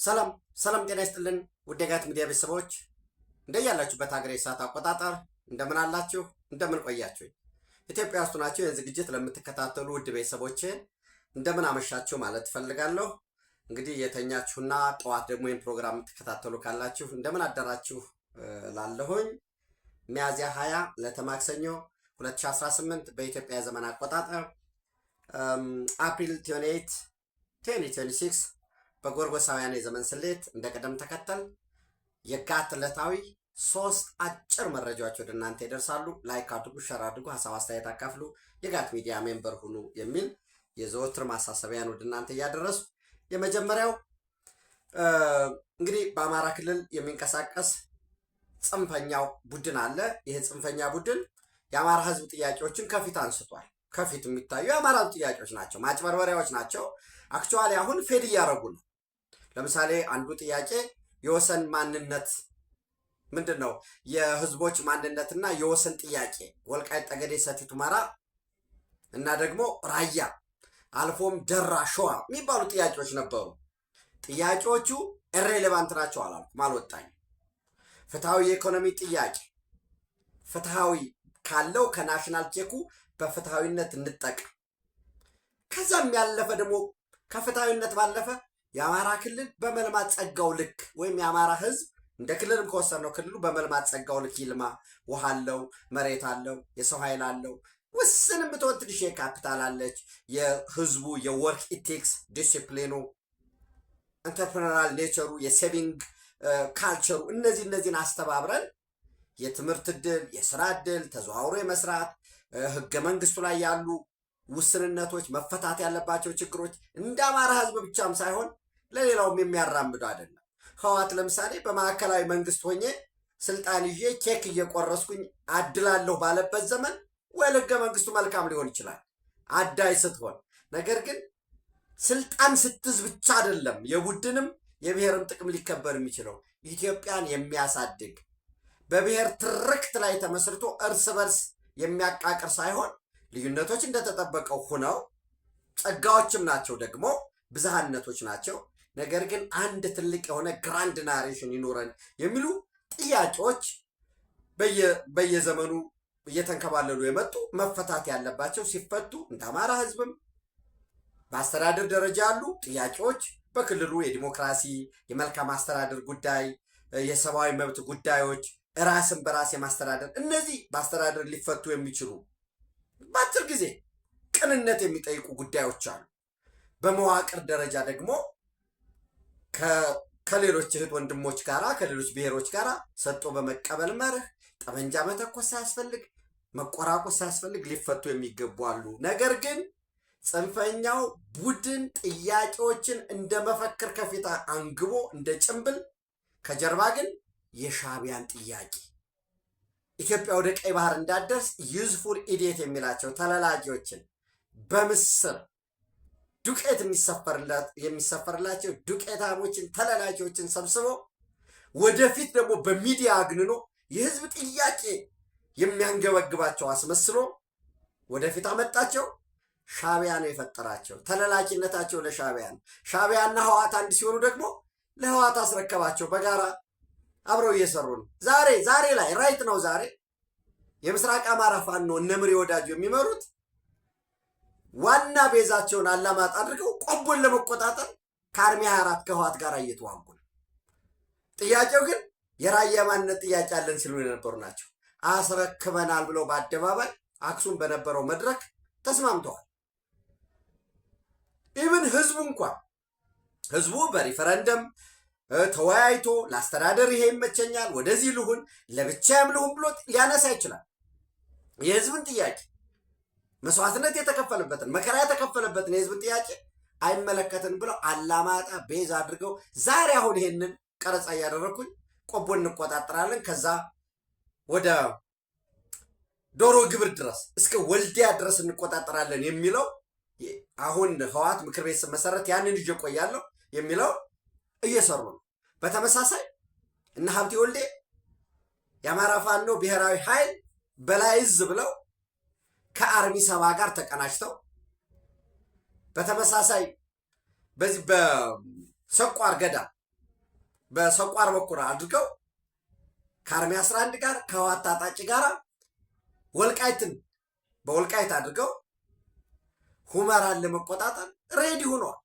ሰላም ሰላም፣ ጤና ይስጥልን ውድ የጋት ሚዲያ ቤተሰቦች እንደያላችሁበት ሀገር የሰዓት አቆጣጠር እንደምን አላችሁ? እንደምን ቆያችሁ? ኢትዮጵያ ውስጥ ናችሁ ይህን ዝግጅት ለምትከታተሉ ውድ ቤተሰቦቼ እንደምን አመሻችሁ ማለት እፈልጋለሁ። እንግዲህ የተኛችሁና ጠዋት ደግሞ ይህን ፕሮግራም የምትከታተሉ ካላችሁ እንደምን አደራችሁ ላለሁኝ። ሚያዝያ 20 ለተማክሰኞ 2018 በኢትዮጵያ ዘመን አቆጣጠር አፕሪል 28 2026 በጎርጎሳውያን የዘመን ስሌት እንደ ቅደም ተከተል የጋት ዕለታዊ 3 አጭር መረጃዎች ወደ እናንተ ይደርሳሉ። ላይክ አድርጉ፣ ሸር አድርጉ፣ ሀሳብ አስተያየት አካፍሉ፣ የጋት ሚዲያ ሜምበር ሁኑ የሚል የዘወትር ማሳሰቢያን ወደ እናንተ እያደረሱ የመጀመሪያው እንግዲህ በአማራ ክልል የሚንቀሳቀስ ጽንፈኛው ቡድን አለ። ይህ ጽንፈኛ ቡድን የአማራ ሕዝብ ጥያቄዎችን ከፊት አንስቷል። ከፊት የሚታዩ የአማራ ጥያቄዎች ናቸው፣ ማጭበርበሪያዎች ናቸው። አክቹዋሊ አሁን ፌድ እያደረጉ ነው። ለምሳሌ አንዱ ጥያቄ የወሰን ማንነት ምንድን ነው? የህዝቦች ማንነትና የወሰን ጥያቄ ወልቃይት ጠገዴ፣ ሰቲት ሁመራ እና ደግሞ ራያ አልፎም ደራ ሸዋ የሚባሉ ጥያቄዎች ነበሩ። ጥያቄዎቹ ኢሬሌቫንት ናቸው አላልኩም፣ አልወጣኝም። ፍትሐዊ የኢኮኖሚ ጥያቄ ፍትሐዊ ካለው ከናሽናል ቼኩ በፍትሐዊነት እንጠቀም። ከዛም ያለፈ ደግሞ ከፍትሐዊነት ባለፈ የአማራ ክልል በመልማት ጸጋው ልክ ወይም የአማራ ህዝብ እንደ ክልልም ከወሰነው ክልሉ በመልማት ጸጋው ልክ ይልማ። ውሃ አለው፣ መሬት አለው፣ የሰው ኃይል አለው። ውስንም ብትሆን ትንሽ የካፒታል አለች። የህዝቡ የወርክ ኢቲክስ ዲሲፕሊኑ፣ ኢንተርፕረነራል ኔቸሩ፣ የሴቪንግ ካልቸሩ እነዚህን አስተባብረን የትምህርት እድል፣ የስራ እድል፣ ተዘዋውሮ የመስራት ህገ መንግስቱ ላይ ያሉ ውስንነቶች፣ መፈታት ያለባቸው ችግሮች እንደ አማራ ህዝብ ብቻም ሳይሆን ለሌላውም የሚያራምዱ አይደለም። ህወሓት ለምሳሌ በማዕከላዊ መንግስት ሆኜ ስልጣን ይዤ ኬክ እየቆረስኩኝ አድላለሁ ባለበት ዘመን ወይ ህገ መንግስቱ መልካም ሊሆን ይችላል አዳይ ስትሆን፣ ነገር ግን ስልጣን ስትዝ ብቻ አይደለም የቡድንም የብሔርም ጥቅም ሊከበር የሚችለው። ኢትዮጵያን የሚያሳድግ በብሔር ትርክት ላይ ተመስርቶ እርስ በርስ የሚያቃቅር ሳይሆን ልዩነቶች እንደተጠበቀው ሆነው ጸጋዎችም ናቸው፣ ደግሞ ብዝሃነቶች ናቸው። ነገር ግን አንድ ትልቅ የሆነ ግራንድ ናሬሽን ይኖረን የሚሉ ጥያቄዎች በየዘመኑ እየተንከባለሉ የመጡ መፈታት ያለባቸው ሲፈቱ እንደ አማራ ህዝብም በአስተዳደር ደረጃ ያሉ ጥያቄዎች በክልሉ የዲሞክራሲ የመልካም አስተዳደር ጉዳይ፣ የሰብአዊ መብት ጉዳዮች፣ ራስን በራስ የማስተዳደር እነዚህ በአስተዳደር ሊፈቱ የሚችሉ በአጭር ጊዜ ቅንነት የሚጠይቁ ጉዳዮች አሉ። በመዋቅር ደረጃ ደግሞ ከሌሎች እህት ወንድሞች ጋራ ከሌሎች ብሔሮች ጋራ ሰጥቶ በመቀበል መርህ ጠመንጃ መተኮስ ሳያስፈልግ መቆራቆስ ሳያስፈልግ ሊፈቱ የሚገቡ አሉ። ነገር ግን ጽንፈኛው ቡድን ጥያቄዎችን እንደ መፈክር ከፊት አንግቦ እንደ ጭንብል ከጀርባ ግን የሻዕቢያን ጥያቄ ኢትዮጵያ ወደ ቀይ ባህር እንዳደርስ ዩዝፉል ኢዲየት የሚላቸው ተለላቂዎችን በምስር ዱቄት የሚሰፈርላቸው ዱቄታሞችን ተለላቂዎችን ሰብስቦ ወደፊት ደግሞ በሚዲያ አግንኖ የህዝብ ጥያቄ የሚያንገበግባቸው አስመስሎ ወደፊት አመጣቸው። ሻዕቢያ ነው የፈጠራቸው። ተለላቂነታቸው ለሻዕቢያ ነው። ሻዕቢያና ህወሓት አንድ ሲሆኑ ደግሞ ለህወሓት አስረከባቸው። በጋራ አብረው እየሰሩ ነው። ዛሬ ላይ ራይት ነው። ዛሬ የምስራቅ አማራ ፋኖ እነ ምሬ ወዳጁ የሚመሩት ዋና ቤዛቸውን አላማጣ አድርገው ቆቦን ለመቆጣጠር ከአርሚ 24 ከህወሓት ጋር እየተዋጉ ነው። ጥያቄው ግን የራያ ማንነት ጥያቄ አለን ሲሉ የነበሩ ናቸው። አስረክበናል ብለው በአደባባይ አክሱም በነበረው መድረክ ተስማምተዋል። ኢቭን ህዝቡ በሪፈረንደም ተወያይቶ ለአስተዳደር ይሄ ይመቸኛል፣ ወደዚህ ልሁን፣ ለብቻዬም ልሁን ብሎ ሊያነሳ ይችላል። የህዝብን ጥያቄ መስዋዕትነት የተከፈለበትን መከራ የተከፈለበትን የህዝብን ጥያቄ አይመለከትን ብለው አላማጣ ቤዝ አድርገው ዛሬ አሁን ይሄንን ቀረጻ እያደረኩኝ ቆቦ እንቆጣጠራለን፣ ከዛ ወደ ዶሮ ግብር ድረስ እስከ ወልዲያ ድረስ እንቆጣጠራለን የሚለው አሁን ህወሓት ምክር ቤት መሰረት ያንን ይዤ ቆያለሁ የሚለው እየሰሩ ነው። በተመሳሳይ እነ ሀብቴ ወልዴ የአማራ ፋኖ ብሔራዊ ኃይል በላይ እዝ ብለው ከአርሚ 70 ጋር ተቀናጅተው በተመሳሳይ በዚህ በሰቋር ገዳ በሰቋር በኩል አድርገው ከአርሚ 11 ጋር ከህወሓት ታጣቂ ጋር ወልቃይትን በወልቃይት አድርገው ሁመራን ለመቆጣጠር ሬዲ ሆኗል።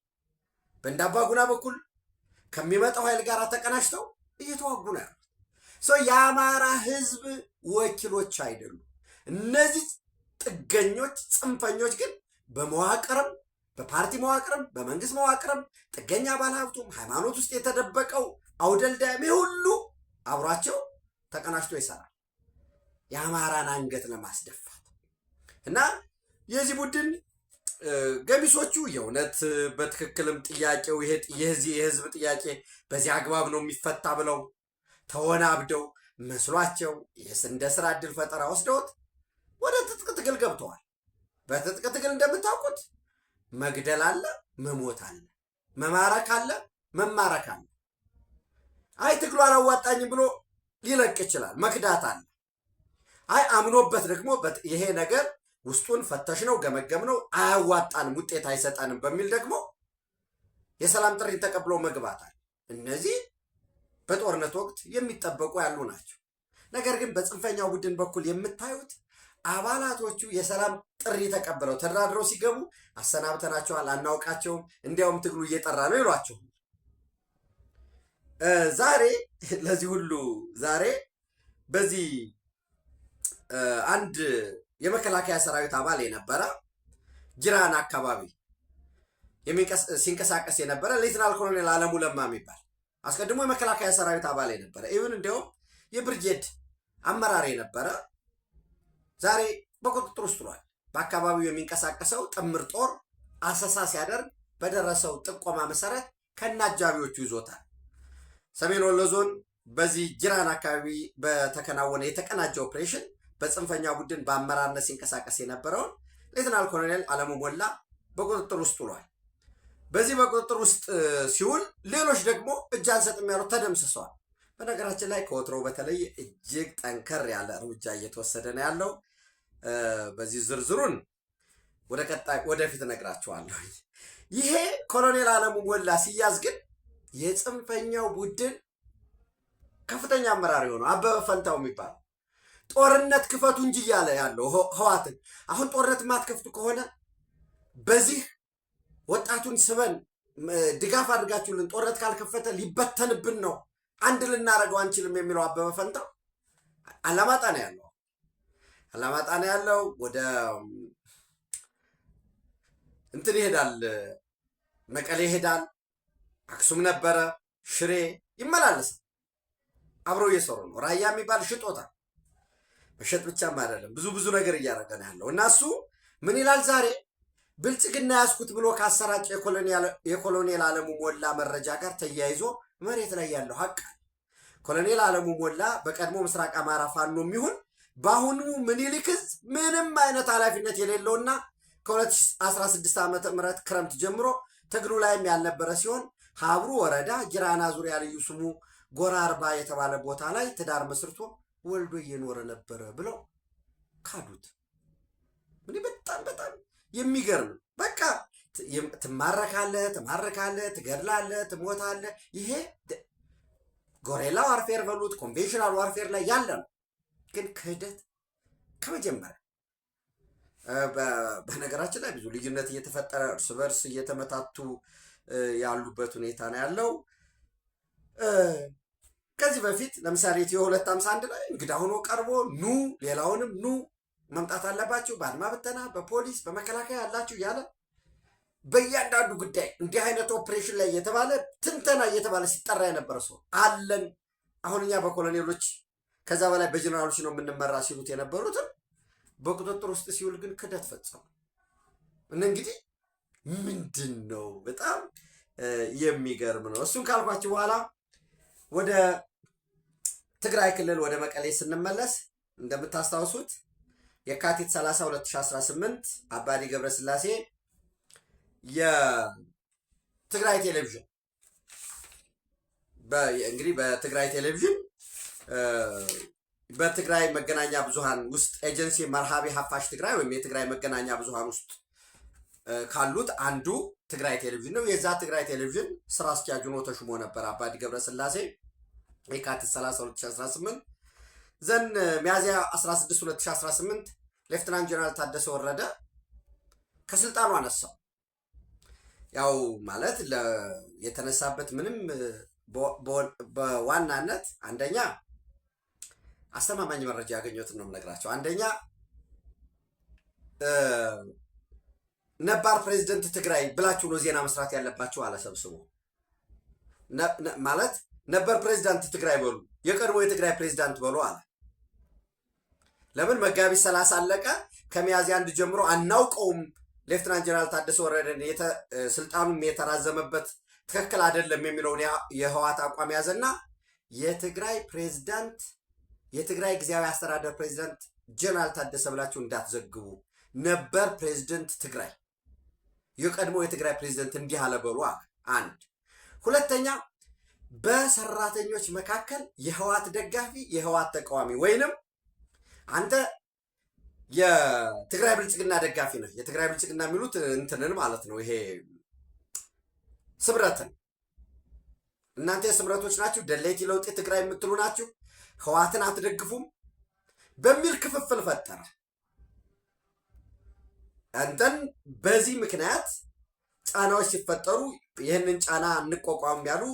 በእንዳባጉና በኩል ከሚመጣው ኃይል ጋር ተቀናጅተው እየተዋጉ ነው ያሉት። የአማራ ህዝብ ወኪሎች አይደሉም። እነዚህ ጥገኞች ጽንፈኞች ግን በመዋቅርም በፓርቲ መዋቅርም በመንግስት መዋቅርም ጥገኛ ባለሀብቱም ሃይማኖት ውስጥ የተደበቀው አውደልዳሜ ሁሉ አብሯቸው ተቀናጅቶ ይሰራል የአማራን አንገት ለማስደፋት። እና የዚህ ቡድን ገሚሶቹ የእውነት በትክክልም ጥያቄው የህዝብ ጥያቄ በዚህ አግባብ ነው የሚፈታ ብለው ተወናብደው መስሏቸው እንደ ስራ እድል ፈጠራ ወስደውት ወደ ትጥቅ ትግል ገብተዋል። በትጥቅ ትግል እንደምታውቁት መግደል አለ፣ መሞት አለ፣ መማረክ አለ፣ መማረክ አለ። አይ ትግሉ አላዋጣኝም ብሎ ሊለቅ ይችላል። መክዳት አለ። አይ አምኖበት ደግሞ ይሄ ነገር ውስጡን ፈተሽ ነው ገመገም ነው አያዋጣንም፣ ውጤት አይሰጠንም በሚል ደግሞ የሰላም ጥሪ ተቀብሎ መግባት አለ። እነዚህ በጦርነት ወቅት የሚጠበቁ ያሉ ናቸው። ነገር ግን በጽንፈኛው ቡድን በኩል የምታዩት አባላቶቹ የሰላም ጥሪ ተቀብለው ተደራድረው ሲገቡ አሰናብተናቸዋል፣ አናውቃቸውም፣ እንዲያውም ትግሉ እየጠራ ነው ይሏቸው። ዛሬ ለዚህ ሁሉ ዛሬ በዚህ አንድ የመከላከያ ሰራዊት አባል የነበረ ጅራን አካባቢ ሲንቀሳቀስ የነበረ ሌተናል ኮሎኔል አለሙ ለማ የሚባል አስቀድሞ የመከላከያ ሰራዊት አባል የነበረ ኢቭን እንዲያውም የብርጌድ አመራር የነበረ ዛሬ በቁጥጥር ውስጥ ውሏል። በአካባቢው የሚንቀሳቀሰው ጥምር ጦር አሰሳ ሲያደርግ በደረሰው ጥቆማ መሰረት ከነአጃቢዎቹ ይዞታል። ሰሜን ወሎ ዞን በዚህ ጅራን አካባቢ በተከናወነ የተቀናጀ ኦፕሬሽን በጽንፈኛ ቡድን በአመራርነት ሲንቀሳቀስ የነበረውን ሌተናል ኮሎኔል አለሙ ሞላ በቁጥጥር ውስጥ ውሏል። በዚህ በቁጥጥር ውስጥ ሲውል ሌሎች ደግሞ እጅ አንሰጥም ያሉት ተደምስሰዋል። በነገራችን ላይ ከወትሮ በተለይ እጅግ ጠንከር ያለ እርምጃ እየተወሰደ ነው ያለው። በዚህ ዝርዝሩን ወደፊት እነግራችኋለሁ። ይሄ ኮሎኔል አለሙ ሞላ ሲያዝ ግን የጽንፈኛው ቡድን ከፍተኛ አመራር የሆነው አበበ ፈንታው የሚባል ጦርነት ክፈቱ እንጂ እያለ ያለው ህወሓትን አሁን ጦርነት ማትከፍቱ ከሆነ በዚህ ወጣቱን ስበን ድጋፍ አድርጋችሁልን ጦርነት ካልከፈተ ሊበተንብን ነው፣ አንድ ልናደርገው አንችልም የሚለው አበበ ፈንታው አላማጣ ነው ያለው። አላማጣ ነው ያለው። ወደ እንትን ይሄዳል፣ መቀሌ ይሄዳል፣ አክሱም ነበረ፣ ሽሬ ይመላለሳል። አብረው እየሰሩ ነው። ራያ የሚባል ሽጦታል። መሸጥ ብቻም አይደለም ብዙ ነገር እያደረገ ነው ያለው። እና እሱ ምን ይላል ዛሬ ብልጽግና ያስኩት ብሎ ካሰራጨ የኮሎኔል አለሙ ሞላ መረጃ ጋር ተያይዞ መሬት ላይ ያለው ሀቅ ኮሎኔል አለሙ ሞላ በቀድሞ ምስራቅ አማራ ፋኖ የሚሆን በአሁኑ ምኒልክ ዕዝ ምንም አይነት ኃላፊነት የሌለውና ከ2016 ዓ.ም ክረምት ጀምሮ ትግሉ ላይም ያልነበረ ሲሆን ሀብሩ ወረዳ ጅራና ዙሪያ ልዩ ስሙ ጎራ አርባ የተባለ ቦታ ላይ ትዳር መስርቶ ወልዶ እየኖረ ነበረ ብለው ካዱት። ምን በጣም የሚገርም በቃ ትማረካለህ፣ ትገድላለህ፣ ትሞታለህ። ይሄ ጎሬላ ዋርፌር በሉት ኮንቬንሽናል ዋርፌር ላይ ያለ ነው። ግን ክህደት ከመጀመሪያ በነገራችን ላይ ብዙ ልዩነት እየተፈጠረ እርስ በርስ እየተመታቱ ያሉበት ሁኔታ ነው ያለው። ከዚህ በፊት ለምሳሌ ኢትዮ 251 ላይ እንግዳ ሆኖ ቀርቦ ኑ ሌላውንም ኑ መምጣት አለባችሁ በአድማ ብተና በፖሊስ በመከላከያ ያላችሁ እያለ በእያንዳንዱ ጉዳይ እንዲህ አይነት ኦፕሬሽን ላይ እየተባለ ትንተና እየተባለ ሲጠራ የነበረ ሰው አለን። አሁን እኛ በኮሎኔሎች ከዛ በላይ በጀነራሎች ነው የምንመራ ሲሉት የነበሩትን በቁጥጥር ውስጥ ሲውል ግን ክደት ፈጸሙ። እና እንግዲህ ምንድን ነው በጣም የሚገርም ነው። እሱን ካልኳችሁ በኋላ ወደ ትግራይ ክልል ወደ መቀሌ ስንመለስ እንደምታስታውሱት የካቲት 30 2018 አባዲ ገብረስላሴ የትግራይ ቴሌቪዥን እንግዲህ በትግራይ ቴሌቪዥን በትግራይ መገናኛ ብዙሃን ውስጥ ኤጀንሲ መርሃቤ ሀፋሽ ትግራይ ወይም የትግራይ መገናኛ ብዙሃን ውስጥ ካሉት አንዱ ትግራይ ቴሌቪዥን ነው። የዛ ትግራይ ቴሌቪዥን ስራ አስኪያጅ ሆኖ ተሹሞ ነበር አባዲ ገብረስላሴ። የካቲት 30 2018 ዘን ሚያዝያ 16 2018 ሌፍትናንት ጀነራል ታደሰ ወረደ ከስልጣኑ አነሳው። ያው ማለት የተነሳበት ምንም በዋናነት አንደኛ አስተማማኝ መረጃ ያገኘሁትን ነው የምነግራቸው። አንደኛ ነባር ፕሬዚደንት ትግራይ ብላችሁ ነው ዜና መስራት ያለባችሁ አለ ሰብስቦ። ማለት ነበር ፕሬዚዳንት ትግራይ በሉ፣ የቀድሞ የትግራይ ፕሬዚዳንት በሉ አለ። ለምን መጋቢት 30 አለቀ፣ ከሚያዝያ 1 ጀምሮ አናውቀውም። ሌፍትናንት ጀነራል ታደሰ ወረደን ስልጣኑም የተራዘመበት ትክክል አይደለም የሚለውን የህወሓት አቋም ያዘና የትግራይ ፕሬዚዳንት የትግራይ ጊዜያዊ አስተዳደር ፕሬዚዳንት ጀነራል ታደሰ ብላችሁ እንዳትዘግቡ፣ ነበር ፕሬዚደንት ትግራይ የቀድሞ የትግራይ ፕሬዚደንት እንዲህ አለ በሉ አለ። አንድ ሁለተኛ በሰራተኞች መካከል የህወሓት ደጋፊ የህወሓት ተቃዋሚ ወይንም አንተ የትግራይ ብልጽግና ደጋፊ ነህ። የትግራይ ብልጽግና የሚሉት እንትንን ማለት ነው፣ ይሄ ስምረትን። እናንተ የስምረቶች ናችሁ፣ ደለይቲ ለውጥ ትግራይ የምትሉ ናችሁ፣ ህወሓትን አትደግፉም በሚል ክፍፍል ፈጠረ። አንተን በዚህ ምክንያት ጫናዎች ሲፈጠሩ ይህንን ጫና እንቋቋም ያሉ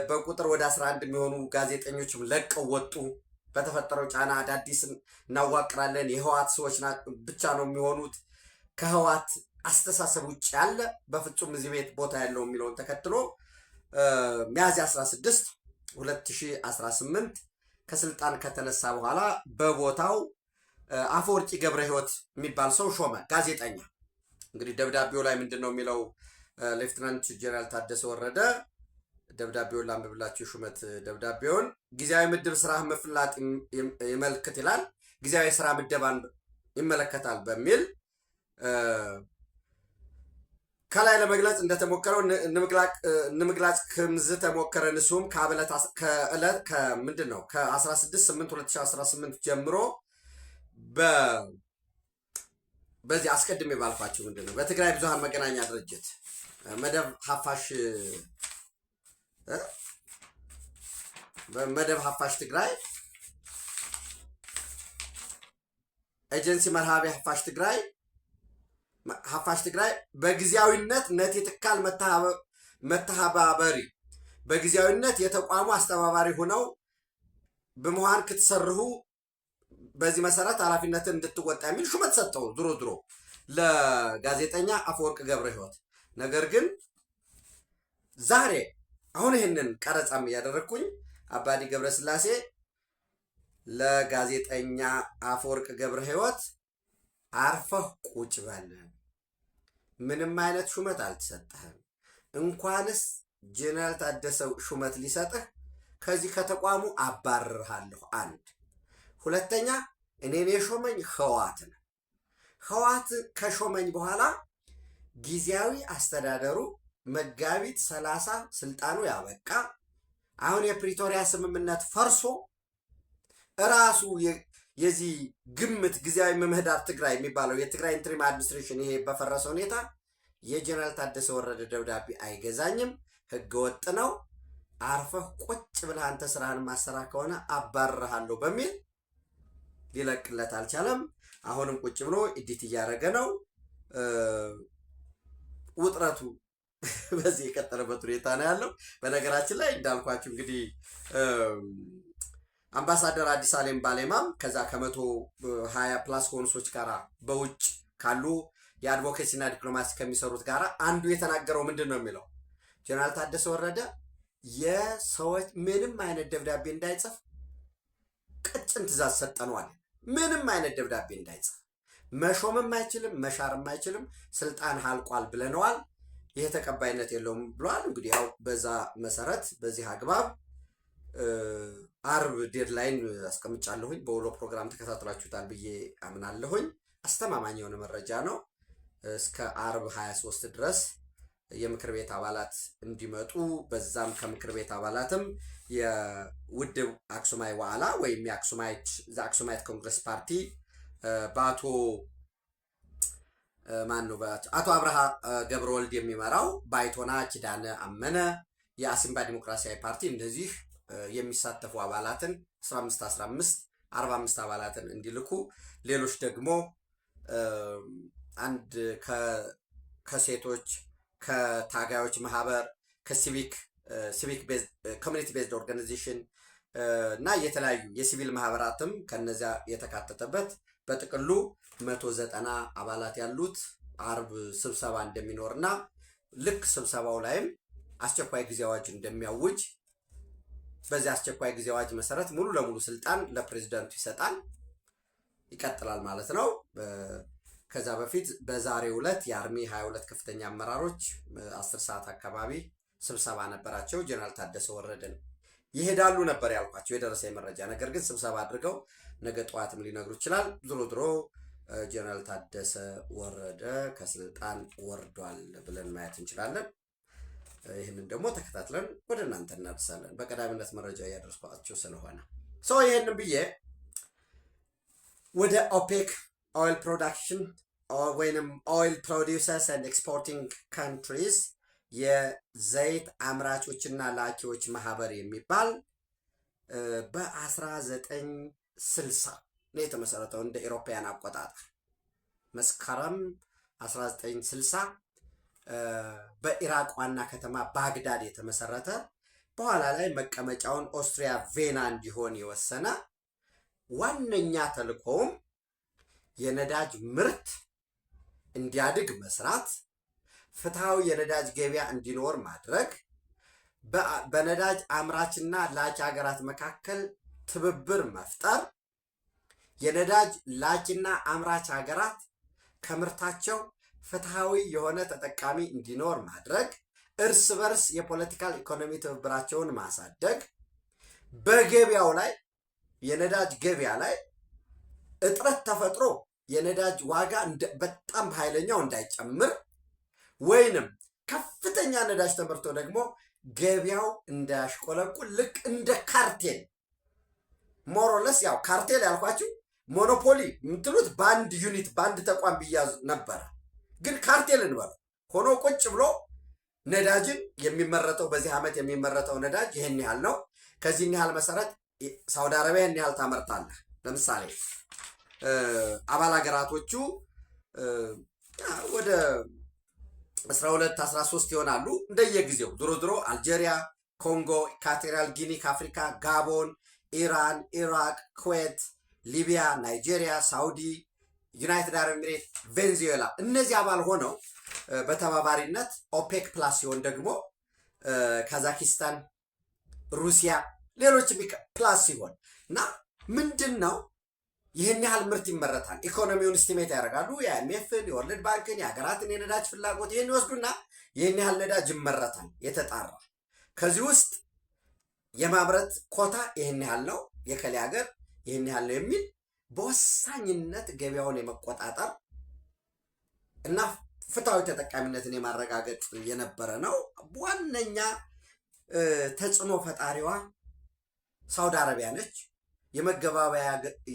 በቁጥር ወደ 11 የሚሆኑ ጋዜጠኞችም ለቀው ወጡ። በተፈጠረው ጫና አዳዲስ እናዋቅራለን፣ የህወሓት ሰዎች ብቻ ነው የሚሆኑት፣ ከህወሓት አስተሳሰብ ውጭ ያለ በፍጹም እዚህ ቤት ቦታ ያለው የሚለውን ተከትሎ ሚያዝያ 16 2018 ከስልጣን ከተነሳ በኋላ በቦታው አፈወርቂ ገብረ ህይወት የሚባል ሰው ሾመ፣ ጋዜጠኛ። እንግዲህ ደብዳቤው ላይ ምንድን ነው የሚለው? ሌፍትናንት ጀነራል ታደሰ ወረደ ደብዳቤውን ላንብብላችሁ። ሹመት ደብዳቤውን ጊዜያዊ ምድብ ስራ መፍላጥ ይመልከት ይላል። ጊዜያዊ ስራ ምደባን ይመለከታል በሚል ከላይ ለመግለጽ እንደተሞከረው ንምግላጽ ክምዝ ተሞከረ ንሱም ከዕለት ከምንድን ነው ከ16/8/2018 ጀምሮ በዚህ አስቀድሜ ባልኳችሁ ምንድን ነው በትግራይ ብዙሃን መገናኛ ድርጅት መደብ ሀፋሽ ትግራይ ኤጀንሲ መርሃቤ ሀፋሽ ትግራይ በጊዜያዊነት ነቲ ትካል መተባበሪ በጊዜያዊነት የተቋሙ አስተባባሪ ሆነው በመሆን ክትሰርሁ በዚህ መሰረት ኃላፊነትን እንድትወጣ የሚል ሹመት ሰጠው ድሮ ለጋዜጠኛ አፈወርቅ ገብረ ህይወት። ነገር ግን ዛሬ አሁን ይህንን ቀረጻም እያደረግኩኝ አባዲ ገብረ ስላሴ ለጋዜጠኛ አፈወርቅ ገብረ ህይወት አርፈህ ቁጭ በል፣ ምንም አይነት ሹመት አልተሰጠህም፣ እንኳንስ ጀነራል ታደሰ ሹመት ሊሰጥህ ከዚህ ከተቋሙ አባርርሃለሁ። አንድ ሁለተኛ እኔን የሾመኝ ህወሓት ነው። ህወሓት ከሾመኝ በኋላ ጊዜያዊ አስተዳደሩ መጋቢት 30 ስልጣኑ ያበቃ፣ አሁን የፕሪቶሪያ ስምምነት ፈርሶ እራሱ የዚህ ግምት ጊዜያዊ ምህዳር ትግራይ የሚባለው የትግራይ ኢንትሪም አድሚኒስትሬሽን ይሄ በፈረሰ ሁኔታ የጀነራል ታደሰ ወረደ ደብዳቤ አይገዛኝም፣ ህገወጥ ነው፣ አርፈህ ቁጭ ብለህ አንተ ስራህን ማሰራ ከሆነ አባርርሃለሁ በሚል ሊለቅለት አልቻለም። አሁንም ቁጭ ብሎ ኢዲት እያደረገ ነው። ውጥረቱ በዚህ የቀጠለበት ሁኔታ ነው ያለው። በነገራችን ላይ እንዳልኳችሁ እንግዲህ አምባሳደር አዲስ አለም ባሌማም ከዛ ከ120 ፕላስ ኮንሶች ጋር በውጭ ካሉ የአድቮኬሲና ዲፕሎማሲ ከሚሰሩት ጋር አንዱ የተናገረው ምንድን ነው የሚለው ጀነራል ታደሰ ወረደ የሰዎች ምንም አይነት ደብዳቤ እንዳይጽፍ ቀጭን ትእዛዝ ሰጠነዋል። ምንም አይነት ደብዳቤ እንዳይጽፍ መሾምም አይችልም መሻርም አይችልም፣ ስልጣን አልቋል ብለነዋል፣ ይሄ ተቀባይነት የለውም ብሏል። እንግዲህ ያው በዛ መሰረት በዚህ አግባብ አርብ ዴድላይን አስቀምጫለሁኝ። በውሎ ፕሮግራም ተከታትላችሁታል ብዬ አምናለሁኝ። አስተማማኝ የሆነ መረጃ ነው። እስከ አርብ 23 ድረስ የምክር ቤት አባላት እንዲመጡ በዛም ከምክር ቤት አባላትም የውድብ አክሱማይ ዋዕላ ወይም የአክሱማይት ኮንግረስ ፓርቲ በአቶ አቶ አብርሃ ገብረወልድ የሚመራው ባይቶና ኪዳነ አመነ የአሲምባ ዲሞክራሲያዊ ፓርቲ እንደዚህ የሚሳተፉ አባላትን 15 15 45 አባላትን እንዲልኩ፣ ሌሎች ደግሞ አንድ ከሴቶች ከታጋዮች ማህበር ከሲቪክ ኮሚኒቲ ቤዝድ ኦርጋናይዜሽን እና የተለያዩ የሲቪል ማህበራትም ከነዚያ የተካተተበት በጥቅሉ 190 አባላት ያሉት አርብ ስብሰባ እንደሚኖርና ልክ ስብሰባው ላይም አስቸኳይ ጊዜ አዋጅ እንደሚያውጅ፣ በዚህ አስቸኳይ ጊዜ አዋጅ መሰረት ሙሉ ለሙሉ ስልጣን ለፕሬዝዳንቱ ይሰጣል፣ ይቀጥላል ማለት ነው። ከዛ በፊት በዛሬው ዕለት የአርሚ 22 ከፍተኛ አመራሮች 10 ሰዓት አካባቢ ስብሰባ ነበራቸው። ጀነራል ታደሰ ወረደን ይሄዳሉ ነበር ያልኳቸው የደረሰ መረጃ። ነገር ግን ስብሰባ አድርገው ነገ ጠዋትም ሊነግሩ ይችላል። ድሮ ጀነራል ታደሰ ወረደ ከስልጣን ወርዷል ብለን ማየት እንችላለን። ይህንን ደግሞ ተከታትለን ወደ እናንተ እናደርሳለን። በቀዳሚነት መረጃ እያደረስኳቸው ስለሆነ ይህንን ብዬ ወደ ኦፔክ ኦይል ፕሮዳክሽን ወይንም ኦይል ፕሮዲውሰርስ ኤንድ ኤክስፖርቲንግ ካንትሪስ የዘይት አምራቾችና ላኪዎች ማህበር የሚባል በ1960 ነው የተመሰረተው እንደ ኤሮፓያን አቆጣጠር መስከረም 1960 በኢራቅ ዋና ከተማ ባግዳድ የተመሰረተ፣ በኋላ ላይ መቀመጫውን ኦስትሪያ ቬና እንዲሆን የወሰነ፣ ዋነኛ ተልእኮውም የነዳጅ ምርት እንዲያድግ መስራት፣ ፍትሃዊ የነዳጅ ገበያ እንዲኖር ማድረግ፣ በነዳጅ አምራችና ላኪ ሀገራት መካከል ትብብር መፍጠር፣ የነዳጅ ላኪና አምራች ሀገራት ከምርታቸው ፍትሃዊ የሆነ ተጠቃሚ እንዲኖር ማድረግ፣ እርስ በርስ የፖለቲካል ኢኮኖሚ ትብብራቸውን ማሳደግ፣ በገበያው ላይ የነዳጅ ገበያ ላይ እጥረት ተፈጥሮ የነዳጅ ዋጋ በጣም ኃይለኛው እንዳይጨምር ወይንም ከፍተኛ ነዳጅ ተመርቶ ደግሞ ገበያው እንዳያሽቆለቁል ልክ እንደ ካርቴል ሞሮለስ፣ ያው ካርቴል ያልኳችሁ ሞኖፖሊ የምትሉት በአንድ ዩኒት በአንድ ተቋም ቢያዝ ነበረ። ግን ካርቴል እንበለው ሆኖ ቁጭ ብሎ ነዳጅን የሚመረተው በዚህ ዓመት የሚመረተው ነዳጅ ይህን ያህል ነው፣ ከዚህን ያህል መሰረት ሳውዲ አረቢያ ይህን ያህል ታመርታለህ። ለምሳሌ አባል ሀገራቶቹ ወደ 12 13 ይሆናሉ እንደየጊዜው። ድሮ አልጄሪያ፣ ኮንጎ፣ ኢኳቶሪያል ጊኒ ከአፍሪካ፣ ጋቦን፣ ኢራን፣ ኢራቅ፣ ኩዌት፣ ሊቢያ፣ ናይጄሪያ፣ ሳውዲ፣ ዩናይትድ አረብ ኤሚሬት፣ ቬንዙዌላ እነዚህ አባል ሆነው በተባባሪነት ኦፔክ ፕላስ ሲሆን ደግሞ ካዛኪስታን፣ ሩሲያ፣ ሌሎች ፕላስ ሲሆን እና ምንድን ነው ይህን ያህል ምርት ይመረታል። ኢኮኖሚውን ስቲሜት ያደርጋሉ። የአይኤምኤፍን፣ የወርልድ ባንክን፣ የሀገራትን የነዳጅ ፍላጎት ይህን ይወስዱና ይህን ያህል ነዳጅ ይመረታል የተጣራ፣ ከዚህ ውስጥ የማምረት ኮታ ይህን ያህል ነው፣ የከሌ ሀገር ይህን ያህል ነው የሚል በወሳኝነት ገበያውን የመቆጣጠር እና ፍትሃዊ ተጠቃሚነትን የማረጋገጥ የነበረ ነው። ዋነኛ ተጽዕኖ ፈጣሪዋ ሳውዲ አረቢያ ነች።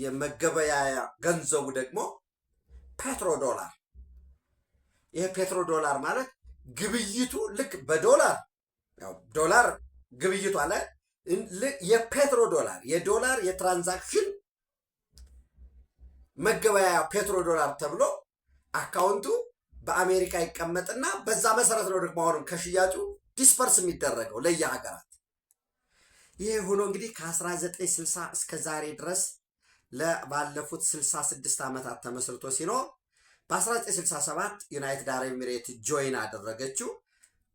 የመገበያያ ገንዘቡ ደግሞ ፔትሮ ዶላር። ይሄ ፔትሮ ዶላር ማለት ግብይቱ ልክ በዶላር ዶላር ግብይቱ አለ የፔትሮ ዶላር የዶላር የትራንዛክሽን መገበያያ ፔትሮ ዶላር ተብሎ አካውንቱ በአሜሪካ ይቀመጥና በዛ መሰረት ነው ደግሞ አሁንም ከሽያጩ ዲስፐርስ የሚደረገው ለየሀገራት። ይሄ ሆኖ እንግዲህ ከ1960 እስከ ዛሬ ድረስ ባለፉት 66 ዓመታት ተመስርቶ ሲኖር በ1967 ዩናይትድ አረብ ኤሚሬት ጆይን አደረገችው።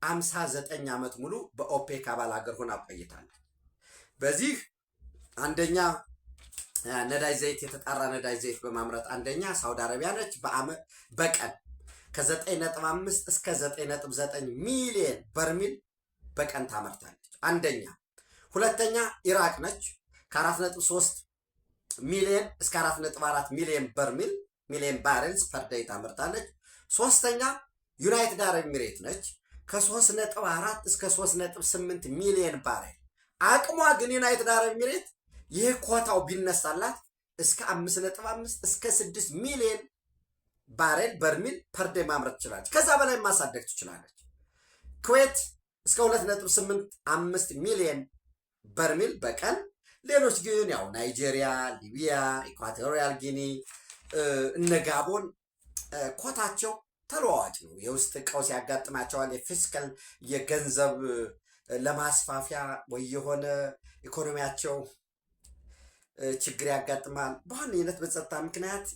59 ዓመት ሙሉ በኦፔክ አባል ሀገር ሆና ቆይታለች። በዚህ አንደኛ ነዳጅ ዘይት የተጣራ ነዳጅ ዘይት በማምረት አንደኛ ሳውዲ አረቢያ ነች። በቀን ከ9.5 እስከ 9.9 ሚሊዮን በርሚል በቀን ታመርታለች አንደኛ። ሁለተኛ ኢራቅ ነች ከ4.3 ሚሊዮን እስከ 4.4 ሚሊዮን በርሚል ሚሊዮን ባረልስ ፐር ዴይ ታመርታለች። ሶስተኛ ዩናይትድ አረብ ኤሚሬት ነች ከ3.4 እስከ 3.8 ሚሊዮን ባሬል። አቅሟ ግን ዩናይትድ አረብ ኤሚሬት ይህ ኮታው ቢነሳላት እስከ 5.5 እስከ 6 ሚሊዮን ባሬል በርሚል ፐር ዴይ ማምረት ትችላለች። ከዛ በላይ ማሳደግ ትችላለች። ኩዌት እስከ 2.85 ሚሊዮን በርሜል በቀን። ሌሎች ግን ያው ናይጄሪያ፣ ሊቢያ፣ ኢኳቶሪያል ጊኒ እነ ጋቦን ኮታቸው ተለዋዋጭ ነው። የውስጥ ቀውስ ያጋጥማቸዋል። የፊስካል የገንዘብ ለማስፋፊያ ወይ የሆነ ኢኮኖሚያቸው ችግር ያጋጥማል። በዋነኝነት በጸጥታ ምክንያት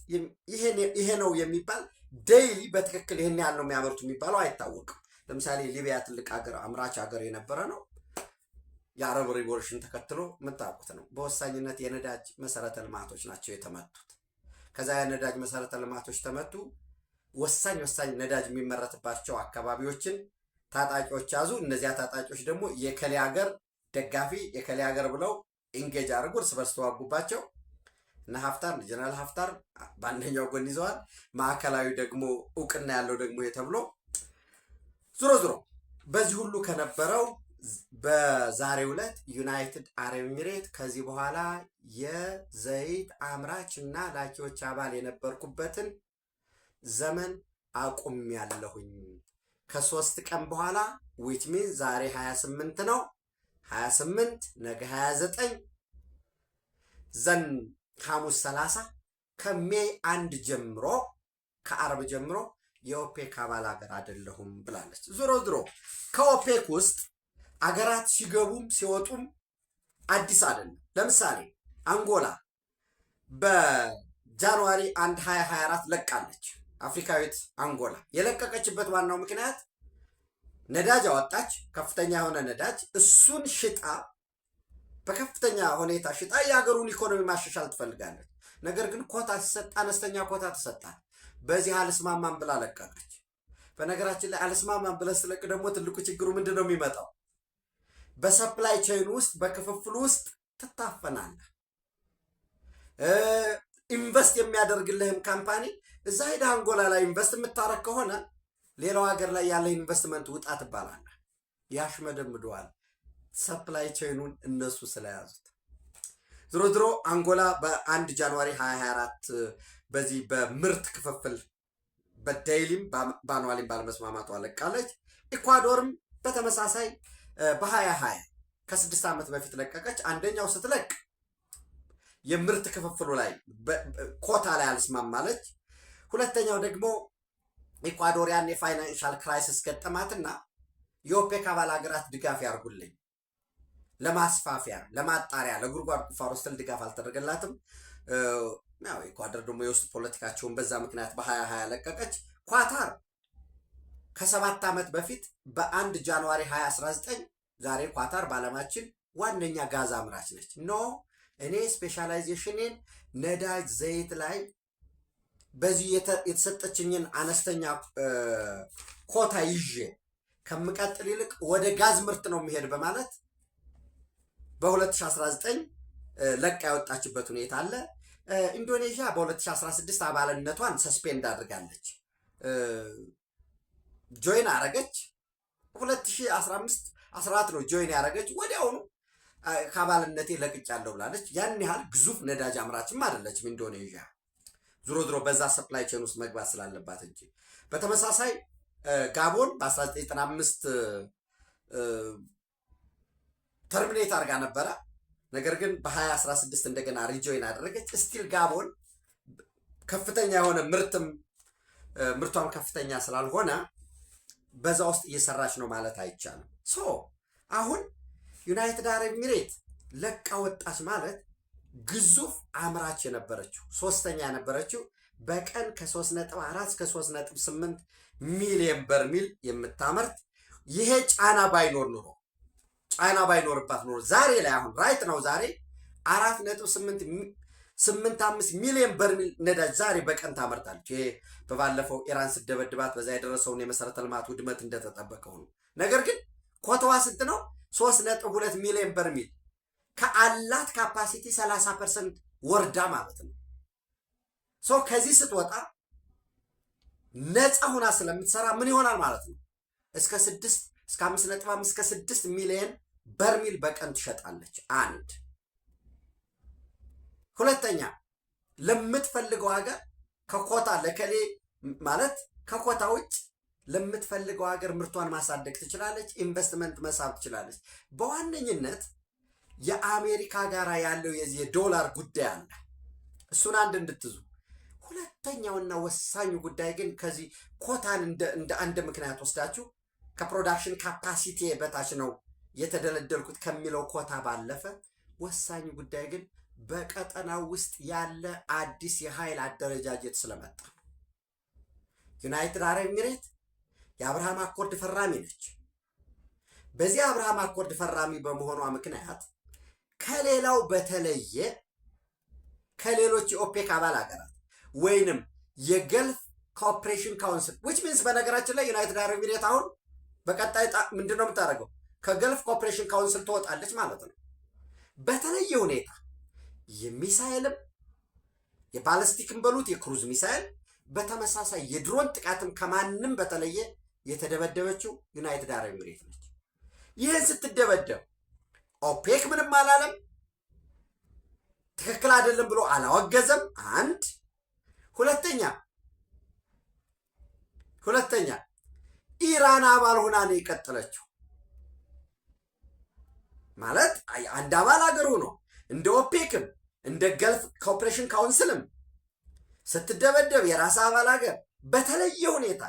ይሄ ነው የሚባል ዴይሊ በትክክል ይሄን ያህል ነው የሚያመርቱ የሚባለው አይታወቅም። ለምሳሌ ሊቢያ ትልቅ ሀገር አምራች ሀገር የነበረ ነው። የአረብ ሪቮሉሽን ተከትሎ የምታውቁት ነው። በወሳኝነት የነዳጅ መሰረተ ልማቶች ናቸው የተመቱት። ከዛ የነዳጅ መሰረተ ልማቶች ተመቱ። ወሳኝ ነዳጅ የሚመረትባቸው አካባቢዎችን ታጣቂዎች ያዙ። እነዚያ ታጣቂዎች ደግሞ የከሌ ሀገር ደጋፊ የከሌ ሀገር ብለው ኢንጌጅ አድርጎ እርስ በርስ ተዋጉባቸው። እና ሀፍታር ጀነራል ሀፍታር በአንደኛው ጎን ይዘዋል። ማዕከላዊ ደግሞ እውቅና ያለው ደግሞ የተብሎ ዞሮ በዚህ ሁሉ ከነበረው በዛሬው ዕለት ዩናይትድ አረብ ኤሚሬት ከዚህ በኋላ የዘይት አምራች እና ላኪዎች አባል የነበርኩበትን ዘመን አቁሜያለሁኝ። ከ3 ቀን በኋላ ዊች ሚን ዛሬ 28 ነው። 28 ነገ 29 ዘን ሐሙስ 30 ከሜይ 1 ጀምሮ ከአርብ ጀምሮ የኦፔክ አባል ሀገር አይደለሁም ብላለች። ዞሮ ከኦፔክ ውስጥ አገራት ሲገቡም ሲወጡም አዲስ አይደለም። ለምሳሌ አንጎላ በጃንዋሪ 1 2024 ለቃለች። አፍሪካዊት አንጎላ የለቀቀችበት ዋናው ምክንያት ነዳጅ አወጣች፣ ከፍተኛ የሆነ ነዳጅ። እሱን ሽጣ በከፍተኛ ሁኔታ ሽጣ የሀገሩን ኢኮኖሚ ማሻሻል ትፈልጋለች። ነገር ግን ኮታ ሲሰጥ አነስተኛ ኮታ ተሰጣት። በዚህ አልስማማም ብላ ለቀቀች። በነገራችን ላይ አልስማማም ብለህ ስትለቅ ደግሞ ትልቁ ችግሩ ምንድን ነው የሚመጣው? በሰፕላይ ቼይን ውስጥ በክፍፍሉ ውስጥ ትታፈናለህ። ኢንቨስት የሚያደርግልህም ካምፓኒ እዛ ሄደህ አንጎላ ላይ ኢንቨስት የምታረግ ከሆነ ሌላው ሀገር ላይ ያለ ኢንቨስትመንት ውጣ ትባላለህ። ያሽመደምደዋል ሰፕላይ ቼይኑን እነሱ ስለያዙት። ዞሮ አንጎላ በ1 ጃንዋሪ 2024 በዚህ በምርት ክፍፍል በዴይሊም በአኑዋሊም ባለመስማማቷ ለቃለች። ኢኳዶርም በተመሳሳይ በ2020 ከ6 ዓመት በፊት ለቀቀች። አንደኛው ስትለቅ የምርት ክፍፍሉ ላይ ኮታ ላይ አልስማማለች። ሁለተኛው ደግሞ ኢኳዶሪያን የፋይናንሻል ክራይሲስ ገጠማትና የኦፔክ አባል ሀገራት ድጋፍ ያርጉልኝ ለማስፋፊያ ለማጣሪያ ለጉድጓድ ቁፋሮ ስትል ድጋፍ አልተደረገላትም። ያው ኢኳዶር ደግሞ የውስጥ ፖለቲካቸውን በዛ ምክንያት በ2020 ለቀቀች። ኳታር ከ7 ዓመት በፊት በ1 ጃንዋሪ 2019 ዛሬ ኳታር በዓለማችን ዋነኛ ጋዝ አምራች ነች። ኖ እኔ ስፔሻላይዜሽንን ነዳጅ ዘይት ላይ በዚህ የተሰጠችኝን አነስተኛ ኮታ ይዤ ከምቀጥል ይልቅ ወደ ጋዝ ምርት ነው የሚሄድ በማለት በ2019 ለቃ ያወጣችበት ሁኔታ አለ። ኢንዶኔዥያ በ2016 አባልነቷን ሰስፔንድ አድርጋለች። ጆይን አረገች 2015 14 ነው ጆይን ያረገች። ወዲያውኑ ከአባልነቴ ለቅጫለሁ ብላለች። ያን ያህል ግዙፍ ነዳጅ አምራችም አይደለችም ኢንዶኔዥያ። ዞሮ በዛ ሰፕላይ ቼን ውስጥ መግባት ስላለባት እንጂ። በተመሳሳይ ጋቦን በ1995 ተርሚኔት አድርጋ ነበረ። ነገር ግን በ2016 እንደገና ሪጆይን አደረገች። ስቲል ጋቦን ከፍተኛ የሆነ ምርቷም ከፍተኛ ስላልሆነ በዛ ውስጥ እየሰራች ነው ማለት አይቻልም። አሁን ዩናይትድ አረብ ኤሚሬት ለቃ ወጣች ማለት ግዙፍ አምራች የነበረችው ሶስተኛ የነበረችው በቀን ከ3.4 እስከ 3.8 ሚሊዮን በርሚል የምታመርት ይሄ ጫና ባይኖርባት ኖሮ ዛሬ ላይ አሁን ራይት ነው ዛሬ 4.85 ሚሊዮን በርሚል ነዳጅ ዛሬ በቀን ታመርታለች። ይሄ በባለፈው ኢራን ስደበድባት በዛ የደረሰውን የመሰረተ ልማት ውድመት እንደተጠበቀው ነው። ነገር ግን ኮታዋ ስንት ነው? 3.2 ሚሊዮን በርሚል ከአላት ካፓሲቲ 30% ወርዳ ማለት ነው። ከዚህ ስትወጣ ነፃ ሆና ስለምትሰራ ምን ይሆናል ማለት ነው? እስከ 5.5 እስከ 6 ሚሊዮን በርሚል በቀን ትሸጣለች። አንድ ሁለተኛ ለምትፈልገው ሀገር ከኮታ ለከሌ ማለት ከኮታ ውጭ ለምትፈልገው ሀገር ምርቷን ማሳደግ ትችላለች። ኢንቨስትመንት መሳብ ትችላለች። በዋነኝነት የአሜሪካ ጋር ያለው የዚህ የዶላር ጉዳይ አለ። እሱን አንድ እንድትዙ። ሁለተኛውና ወሳኙ ጉዳይ ግን ከዚህ ኮታን እንደ አንድ ምክንያት ወስዳችሁ ከፕሮዳክሽን ካፓሲቲ በታች ነው የተደለደልኩት ከሚለው ኮታ ባለፈ ወሳኙ ጉዳይ ግን በቀጠናው ውስጥ ያለ አዲስ የኃይል አደረጃጀት ስለመጣ ዩናይትድ አረብ ኤሚሬት የአብርሃም አኮርድ ፈራሚ ነች። በዚህ አብርሃም አኮርድ ፈራሚ በመሆኗ ምክንያት ከሌላው በተለየ ከሌሎች የኦፔክ አባል ሀገራት ወይንም የገልፍ ኮኦፕሬሽን ካውንስል which means በነገራችን ላይ ዩናይትድ አረብ ኤሚሬት አሁን በቀጣይ ምንድነው የምታደርገው? ከገልፍ ኮኦፕሬሽን ካውንስል ትወጣለች ማለት ነው። በተለየ ሁኔታ የሚሳኤልም የባለስቲክም በሉት የክሩዝ ሚሳኤል በተመሳሳይ የድሮን ጥቃትም ከማንም በተለየ የተደበደበችው ዩናይትድ አረብ ኤሚሬት ነች። ይህን ስትደበደብ ኦፔክ ምንም አላለም፣ ትክክል አይደለም ብሎ አላወገዘም። አንድ ሁለተኛ ኢራን አባል ሆና ነው የቀጠለችው። ማለት አንድ አባል ሀገር ሆኖ እንደ ኦፔክም እንደ ገልፍ ኮኦፕሬሽን ካውንስልም ስትደበደብ የራስ አባል ሀገር በተለየ ሁኔታ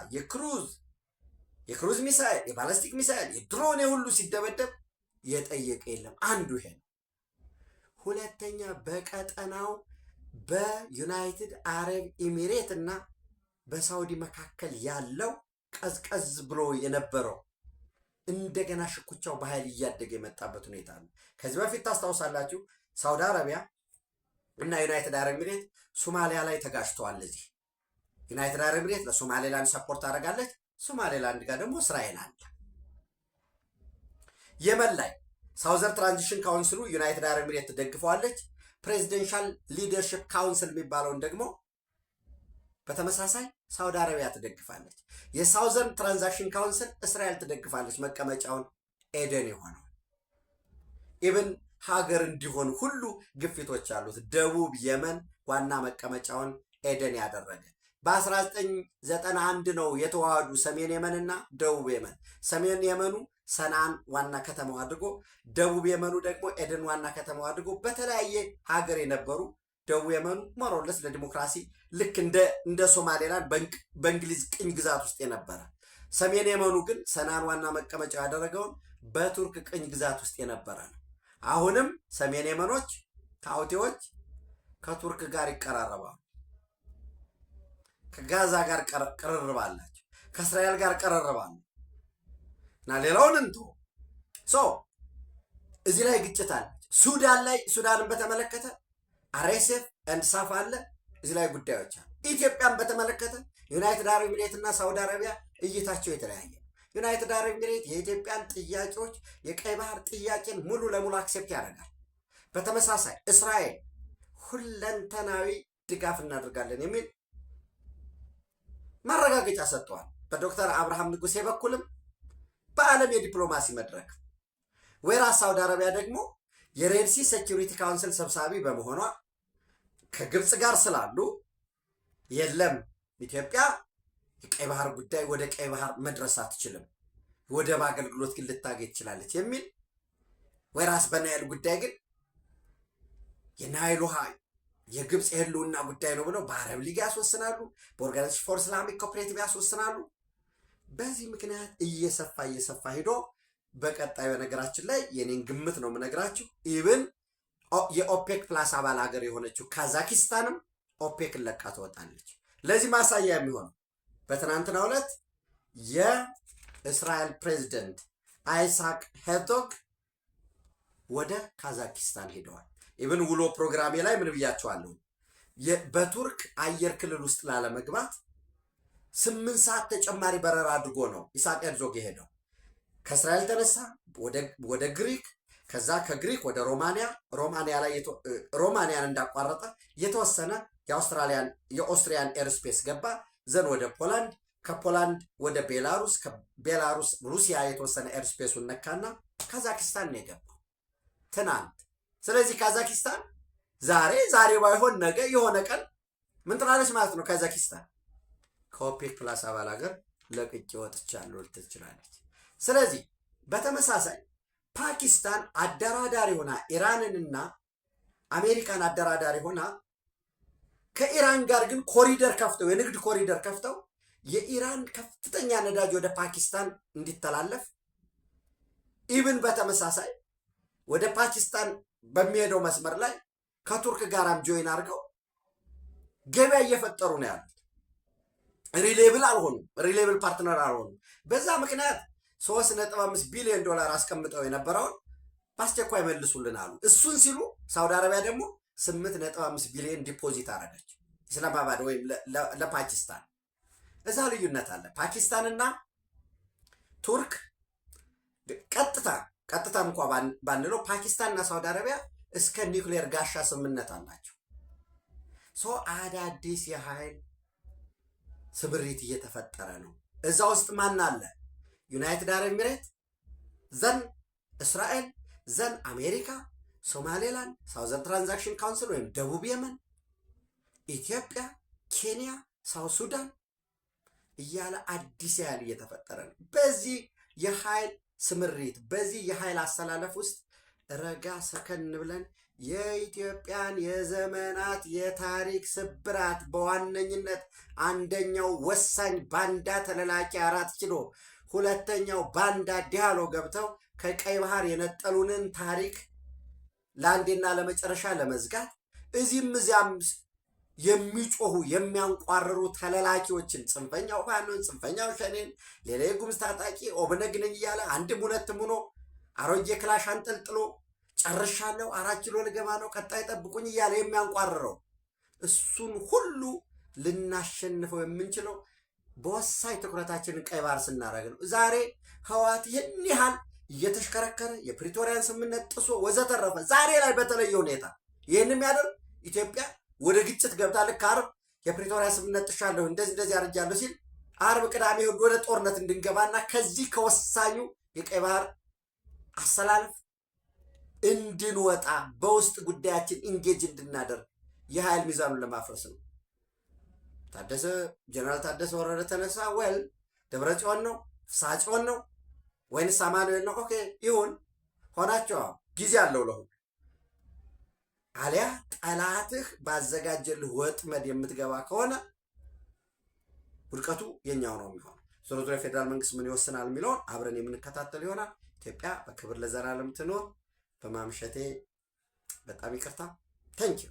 የክሩዝ ሚሳኤል፣ የባላስቲክ ሚሳኤል፣ የድሮን ሁሉ ሲደበደብ የጠየቀ የለም። አንዱ ይሄ ነው። ሁለተኛ በቀጠናው በዩናይትድ አረብ ኤሚሬት እና በሳውዲ መካከል ያለው ቀዝቀዝ ብሎ የነበረው እንደገና ሽኩቻው በኃይል እያደገ የመጣበት ሁኔታ ነው። ከዚህ በፊት ታስታውሳላችሁ ሳውዲ አረቢያ እና ዩናይትድ አረብ ኤሚሬት ሶማሊያ ላይ ተጋጭተዋል። እዚህ ዩናይትድ አረብ ኤሚሬት ለሶማሌላንድ ሰፖርት ታደርጋለች። ሶማሌላንድ ጋር ደግሞ እስራኤል አለ። የመን ላይ ሳውዘር ትራንዚሽን ካውንስሉ ዩናይትድ አረብ ኤሚሬት ትደግፈዋለች። ፕሬዚደንሻል ሊደርሽፕ ካውንስል የሚባለውን ደግሞ በተመሳሳይ ሳውዲ አረቢያ ትደግፋለች። የሳውዘርን ትራንዛክሽን ካውንስል እስራኤል ትደግፋለች። መቀመጫውን ኤደን የሆነው ኢብን ሀገር እንዲሆን ሁሉ ግፊቶች አሉት። ደቡብ የመን ዋና መቀመጫውን ኤደን ያደረገ በ1991 ነው የተዋሃዱ ሰሜን የመን እና ደቡብ የመን። ሰሜን የመኑ ሰናን ዋና ከተማው አድርጎ ደቡብ የመኑ ደግሞ ኤደን ዋና ከተማው አድርጎ በተለያየ ሀገር የነበሩ ደቡብ የመኑ ሞሮለስ ለዲሞክራሲ ልክ እንደ ሶማሌላንድ በእንግሊዝ ቅኝ ግዛት ውስጥ የነበረ፣ ሰሜን የመኑ ግን ሰናን ዋና መቀመጫ ያደረገውን በቱርክ ቅኝ ግዛት ውስጥ የነበረ ነው። አሁንም ሰሜን የመኖች ከአውቴዎች ከቱርክ ጋር ይቀራረባሉ፣ ከጋዛ ጋር ቅርርብ አላቸው፣ ከእስራኤል ጋር ቀረርባሉ እና ሌላውን እንቶ እዚህ ላይ ግጭት አለች። ሱዳን ላይ ሱዳንን በተመለከተ አርኤስኤፍ ኤንድ ሳፍ አለ። እዚህ ላይ ጉዳዮች አሉ። ኢትዮጵያን በተመለከተ ዩናይትድ አረብ ኤሚሬት እና ሳውዲ አረቢያ እይታቸው የተለያየ። ዩናይትድ አረብ ኤሚሬት የኢትዮጵያን ጥያቄዎች የቀይ ባህር ጥያቄን ሙሉ ለሙሉ አክሴፕት ያደርጋል። በተመሳሳይ እስራኤል ሁለንተናዊ ድጋፍ እናደርጋለን የሚል ማረጋገጫ ሰጥተዋል። በዶክተር አብርሃም ንጉሴ በኩልም በዓለም የዲፕሎማሲ መድረክ ወይራስ ሳውዲ አረቢያ ደግሞ የሬድሲ ሴኪሪቲ ካውንስል ሰብሳቢ በመሆኗ ከግብፅ ጋር ስላሉ የለም ኢትዮጵያ የቀይ ባህር ጉዳይ ወደ ቀይ ባህር መድረስ አትችልም፣ ወደብ አገልግሎት ግን ልታገኝ ትችላለች የሚል ወይራስ በናይል ጉዳይ ግን የናይል ውሃ የግብፅ የህልውና ጉዳይ ነው ብለው በአረብ ሊግ ያስወስናሉ፣ በኦርጋናይዜሽን ፎር ኢስላሚክ ኮኦፕሬቲቭ ያስወስናሉ። በዚህ ምክንያት እየሰፋ ሄዶ በቀጣይ በነገራችን ላይ የኔን ግምት ነው የምነግራችሁ ኢብን የኦፔክ ፕላስ አባል ሀገር የሆነችው ካዛኪስታንም ኦፔክን ለቃ ትወጣለች። ለዚህ ማሳያ የሚሆነው በትናንትናው ዕለት የእስራኤል ፕሬዚደንት አይሳክ ሄርዞግ ወደ ካዛኪስታን ሄደዋል። ኢብን ውሎ ፕሮግራሜ ላይ ምን ብያቸዋለሁ? በቱርክ አየር ክልል ውስጥ ላለመግባት 8 ሰዓት ተጨማሪ በረራ አድርጎ ነው ኢሳቅ ሄርዞግ የሄደው። ከእስራኤል ተነሳ ወደ ግሪክ፣ ከዛ ከግሪክ ወደ ሮማኒያ ላይ ሮማኒያን እንዳቋረጠ የተወሰነ የኦስትሪያን ኤርስፔስ ገባ። ዘን ወደ ፖላንድ፣ ከፖላንድ ወደ ቤላሩስ፣ ከቤላሩስ ሩሲያ የተወሰነ ኤርስፔሱን ነካና ካዛኪስታን ነው የገባው ትናንት። ስለዚህ ካዛኪስታን ዛሬ ባይሆን ነገ የሆነ ቀን ምን ትላለች ማለት ነው። ካዛኪስታን ከኦፔክ ፕላስ አባል ሀገር ለቅቄ ወጥቻለሁ ልትል ትችላለች። ስለዚህ በተመሳሳይ ፓኪስታን አደራዳሪ ሆና ኢራንንና አሜሪካን አደራዳሪ ሆና ከኢራን ጋር ግን ኮሪደር ከፍተው የንግድ ኮሪደር ከፍተው የኢራን ከፍተኛ ነዳጅ ወደ ፓኪስታን እንዲተላለፍ ኢብን በተመሳሳይ ወደ ፓኪስታን በሚሄደው መስመር ላይ ከቱርክ ጋራም ጆይን አድርገው ገበያ እየፈጠሩ ነው ያሉት። ሪሌብል አልሆኑም፣ ሪሌብል ፓርትነር አልሆኑም። በዛ ምክንያት 3.5 ቢሊዮን ዶላር አስቀምጠው የነበረውን በአስቸኳይ መልሱልን አሉ። እሱን ሲሉ ሳውዲ አረቢያ ደግሞ 8.5 ቢሊዮን ዲፖዚት አረገች ኢስላማባድ ወይም ለፓኪስታን። እዛ ልዩነት አለ። ፓኪስታንና ቱርክ ቀጥታም እንኳ ባንለው ፓኪስታንና ሳውዲ አረቢያ እስከ ኒውክሌር ጋሻ ስምምነት አላቸው። አዳዲስ የኃይል ስብሪት እየተፈጠረ ነው። እዛ ውስጥ ማን አለ? ዩናይትድ አረብ ኤሚሬት፣ ዘን እስራኤል፣ ዘን አሜሪካ፣ ሶማሌላንድ፣ ሳውዘርን ትራንዛክሽን ካውንስል ወይም ደቡብ የመን፣ ኢትዮጵያ፣ ኬንያ፣ ሳውት ሱዳን እያለ አዲስ ኃይል እየተፈጠረ ነው። በዚህ የኃይል ስምሪት በዚህ የኃይል አስተላለፍ ውስጥ ረጋ ሰከን ብለን የኢትዮጵያን የዘመናት የታሪክ ስብራት በዋነኝነት አንደኛው ወሳኝ ባንዳ ተለላቂ 4 ኪሎ፣ ሁለተኛው ባንዳ ዲያሎ ገብተው ከቀይ ባህር የነጠሉንን ታሪክ ለአንዴና ለመጨረሻ ለመዝጋት እዚህም እዚያም የሚጮሁ የሚያንቋርሩ ተለላኪዎችን ጽንፈኛው ፋኖን፣ ጽንፈኛው ሸኔን፣ ሌላ የጉምዝ ታጣቂ ኦብነግ ነኝ እያለ አንድም ሁለትም ሆኖ አሮጌ ክላሽ አንጠልጥሎ ጨርሻለሁ 4 ኪሎ ልገባ ነው ቀጣይ ጠብቁኝ እያለ የሚያንቋርረው እሱን ሁሉ ልናሸንፈው የምንችለው በወሳኝ ትኩረታችንን ቀይ ባህር ስናደርግ ነው። ዛሬ ህወሓት ይህን ያህል እየተሽከረከረ የፕሪቶሪያን ስምምነት ጥሶ ወዘተረፈ ዛሬ ላይ በተለየ ሁኔታ ይህን የሚያደርግ ኢትዮጵያ ወደ ግጭት ገብታ ልክ ዓርብ የፕሪቶሪያ ስምምነት ጥሻለሁ እንደዚህ አርጃለሁ ሲል ዓርብ ቅዳሜ ወደ ጦርነት እንድንገባና ከዚህ ከወሳኙ የቀይ ባህር አሰላለፍ እንድንወጣ በውስጥ ጉዳያችን ኢንጌጅ እንድናደርግ የኃይል ሚዛኑን ለማፍረስ ነው። ጀነራል ታደሰ ወረደ ተነሳ ወል ደብረጽዮን ነው ፍስሐጽዮን ነው ወይንስ አማኑኤል ነው? ኦኬ ይሁን ሆናቸው ጊዜ አለው ለሁሉ። አሊያ ጠላትህ ባዘጋጀልህ ወጥመድ የምትገባ ከሆነ ውድቀቱ የኛው ነው የሚሆነው። ዞሮ ዞሮ የፌዴራል መንግስት ምን ይወስናል የሚለውን አብረን የምንከታተል ይሆናል። ኢትዮጵያ በክብር ለዘላለም ትኖር። በማምሸቴ በጣም ይቅርታ። ታንኪዩ